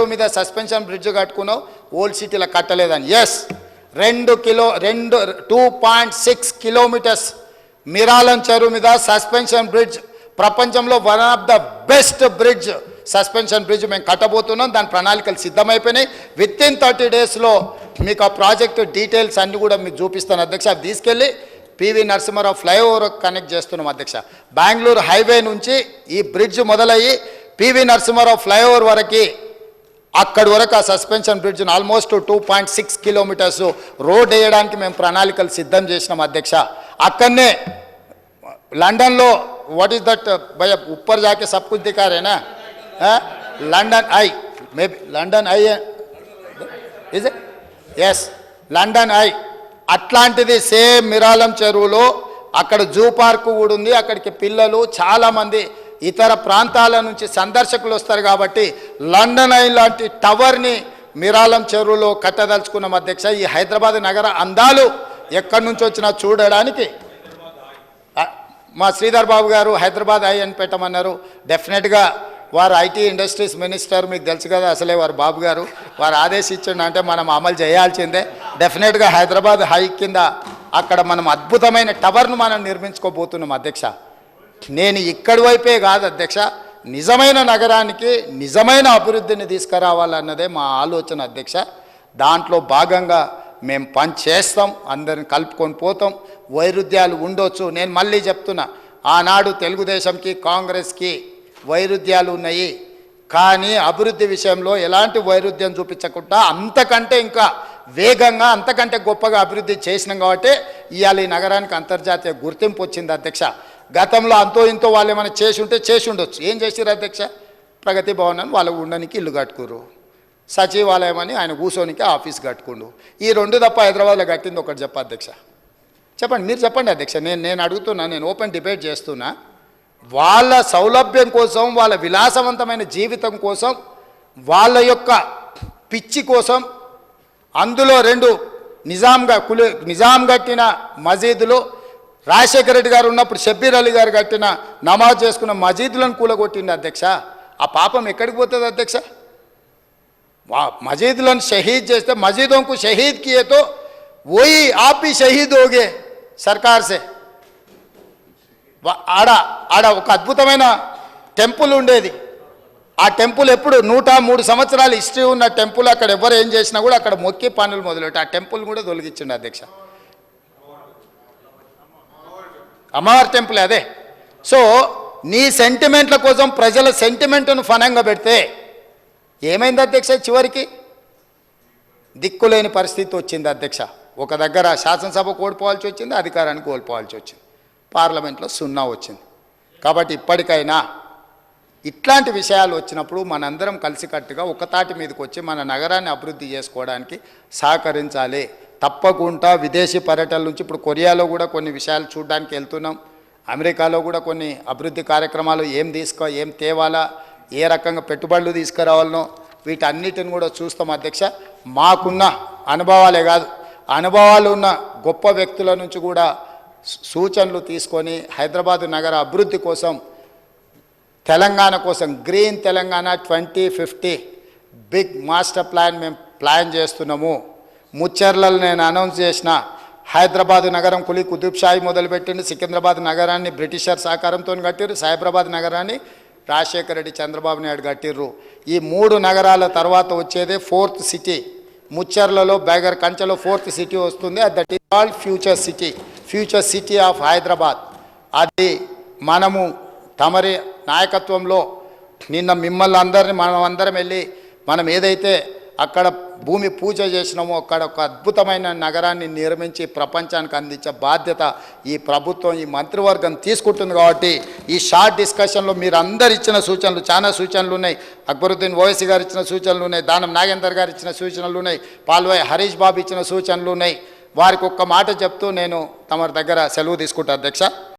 చెరువు మీద suspension bridge కట్టుకున్నావు, old సిటీలో కట్టలేదని. ఎస్, 2.6 కిలోమీటర్స్ మిరాలం చెరువు మీద సస్పెన్షన్ బ్రిడ్జ్, ప్రపంచంలో one of the best bridge, suspension bridge మేము కట్టబోతున్నాం. దాని ప్రణాళికలు సిద్ధమైపోయినాయి. వితిన్ 30 డేస్లో మీకు ఆ ప్రాజెక్టు డీటెయిల్స్ అన్నీ కూడా మీకు చూపిస్తాను అధ్యక్ష. అది తీసుకెళ్ళి పివి నరసింహారావు ఫ్లైఓవర్ కనెక్ట్ చేస్తున్నాం అధ్యక్ష. బెంగళూరు హైవే నుంచి ఈ బ్రిడ్జ్ మొదలయ్యి పివి నరసింహారావు ఫ్లైఓవర్ వరకు, అక్కడి వరకు ఆ సస్పెన్షన్ బ్రిడ్జ్ను ఆల్మోస్ట్ 2.6 కిలోమీటర్స్ రోడ్ వేయడానికి మేము ప్రణాళికలు సిద్ధం చేసినాం అధ్యక్ష. అక్కడనే లండన్లో వాట్ ఈస్ దట్ భయ ఉప్పర్ జాకే సబ్ కుछ दिखा रहे ना, London eye, maybe London eye is it, yes London eye, అట్లాంటిది సేమ్ మిరాలం చెరువులో అక్కడ జూ పార్కు కూడా ఉంది. అక్కడికి పిల్లలు చాలామంది ఇతర ప్రాంతాల నుంచి సందర్శకులు వస్తారు కాబట్టి లండన్ ఐ లాంటి టవర్ని మిరాలం చెరువులో కట్టదలుచుకున్నాం అధ్యక్ష. ఈ హైదరాబాద్ నగర అందాలు ఎక్కడి నుంచి వచ్చినా చూడడానికి మా శ్రీధర్ బాబు గారు హైదరాబాద్ ఐ అని పెట్టమన్నారు. డెఫినెట్గా వారు ఐటీ ఇండస్ట్రీస్ మినిస్టర్, మీకు తెలుసు కదా, అసలే వారు బాబు గారు వారు ఆదేశించండి అంటే మనం అమలు చేయాల్సిందే. డెఫినెట్గా హైదరాబాద్ హై కింద అక్కడ మనం అద్భుతమైన టవర్ను మనం నిర్మించుకోబోతున్నాం అధ్యక్ష. నేను ఇక్కడి వైపే కాదు అధ్యక్ష, నిజమైన నగరానికి నిజమైన అభివృద్ధిని తీసుకురావాలన్నదే మా ఆలోచన అధ్యక్ష. దాంట్లో భాగంగా మేము పని చేస్తాం, అందరిని కలుపుకొని పోతాం. వైరుధ్యాలు ఉండొచ్చు, నేను మళ్ళీ చెప్తున్నా, ఆనాడు తెలుగుదేశంకి కాంగ్రెస్కి వైరుధ్యాలు ఉన్నాయి, కానీ అభివృద్ధి విషయంలో ఎలాంటి వైరుధ్యం చూపించకుండా అంతకంటే ఇంకా వేగంగా అంతకంటే గొప్పగా అభివృద్ధి చేసినాం కాబట్టి ఇవాళ ఈ నగరానికి అంతర్జాతీయ గుర్తింపు వచ్చింది అధ్యక్ష. గతంలో అంతో ఇంతో వాళ్ళు ఏమైనా చేసి ఉంటే చేసి ఉండొచ్చు. ఏం చేసిరు అధ్యక్ష? ప్రగతి భవన్ అని వాళ్ళకు ఉండడానికి ఇల్లు కట్టుకురు, సచివాలయం అని ఆయన కూర్చోనికి ఆఫీస్ కట్టుకుండు. ఈ రెండు తప్ప హైదరాబాద్లో కట్టింది ఒకటి చెప్ప అధ్యక్ష. చెప్పండి, మీరు చెప్పండి అధ్యక్ష. నేను అడుగుతున్నా, నేను ఓపెన్ డిబేట్ చేస్తున్నా. వాళ్ళ సౌలభ్యం కోసం, వాళ్ళ విలాసవంతమైన జీవితం కోసం, వాళ్ళ యొక్క పిచ్చి కోసం అందులో 2 నిజాం కట్టిన మసీదులు, రాజశేఖర రెడ్డి గారు ఉన్నప్పుడు షబ్బీర్ అలీ గారు కట్టిన నమాజ్ చేసుకున్న మసీదులను కూలగొట్టింది అధ్యక్ష. ఆ పాపం ఎక్కడికి పోతుంది అధ్యక్ష? మసీదులను షహీద్ చేస్తే మసీదోं को शहीद किए तो वही आप भी शहीद हो गए सरकार से. ఆడ ఒక అద్భుతమైన టెంపుల్ ఉండేది. ఆ టెంపుల్ ఎప్పుడు 103 సంవత్సరాల హిస్టరీ ఉన్న టెంపుల్. అక్కడ ఎవరు ఏం చేసినా కూడా అక్కడ మొక్కి పనులు మొదలెట్టి ఆ టెంపుల్ కూడా తొలగించండి అధ్యక్ష. అమ్మవారి టెంపుల్ అదే. సో నీ సెంటిమెంట్ల కోసం ప్రజల సెంటిమెంట్ను ఫనంగా పెడితే ఏమైంది అధ్యక్ష? చివరికి దిక్కులేని పరిస్థితి వచ్చింది అధ్యక్ష. ఒక దగ్గర శాసనసభ కోల్పోవాల్సి వచ్చింది, అధికారాన్ని కోల్పోవాల్సి వచ్చింది, పార్లమెంట్లో 0 వచ్చింది. కాబట్టి ఇప్పటికైనా ఇట్లాంటి విషయాలు వచ్చినప్పుడు మనందరం కలిసికట్టుగా ఒక తాటి మీదకి వచ్చి మన నగరాన్ని అభివృద్ధి చేసుకోవడానికి సహకరించాలి. తప్పకుండా విదేశీ పర్యటనల నుంచి ఇప్పుడు కొరియాలో కూడా కొన్ని విషయాలు చూడడానికి వెళ్తున్నాం, అమెరికాలో కూడా కొన్ని అభివృద్ధి కార్యక్రమాలు ఏం తేవాలా, ఏ రకంగా పెట్టుబడులు తీసుకురావాలనో వీటన్నిటిని కూడా చూస్తాం అధ్యక్ష. మాకున్న అనుభవాలే కాదు, అనుభవాలు ఉన్న గొప్ప వ్యక్తుల నుంచి కూడా సూచనలు తీసుకొని హైదరాబాద్ నగర అభివృద్ధి కోసం, తెలంగాణ కోసం green Telangana 2050 big master plan మేము ప్లాన్ చేస్తున్నాము. ముచ్చర్లలో నేను అనౌన్స్ చేసిన హైదరాబాద్ నగరం కులీ కుతుబ్ షాహీ మొదలుపెట్టింది, సికింద్రాబాద్ నగరాన్ని బ్రిటిషర్ సహకారంతో కట్టిరు, సైబరాబాద్ నగరాన్ని రాజశేఖర రెడ్డి చంద్రబాబు నాయుడు కట్టిర్రు. ఈ 3 నగరాల తర్వాత వచ్చేదే 4th సిటీ. ముచ్చర్లలో బేగర్ కంచెలో 4th సిటీ వస్తుంది. That is called future city of Hyderabad. అది మనము తమరి నాయకత్వంలో నిన్న మిమ్మల్ని అందరినీ మనమందరం వెళ్ళి మనం ఏదైతే అక్కడ భూమి పూజ చేసినామో అక్కడ ఒక అద్భుతమైన నగరాన్ని నిర్మించి ప్రపంచానికి అందించే బాధ్యత ఈ ప్రభుత్వం, ఈ మంత్రివర్గం తీసుకుంటుంది. కాబట్టి ఈ షార్ట్ డిస్కషన్లో మీరు అందరు ఇచ్చిన సూచనలు, చాలా సూచనలు ఉన్నాయి. అక్బరుద్దీన్ ఓవైసీ గారు ఇచ్చిన సూచనలు ఉన్నాయి, దానం నాగేందర్ గారు ఇచ్చిన సూచనలు ఉన్నాయి, పాల్వాయి హరీష్ బాబు ఇచ్చిన సూచనలు ఉన్నాయి. వారికి ఒక్క మాట చెప్తూ నేను తమ దగ్గర సెలవు తీసుకుంటా అధ్యక్ష.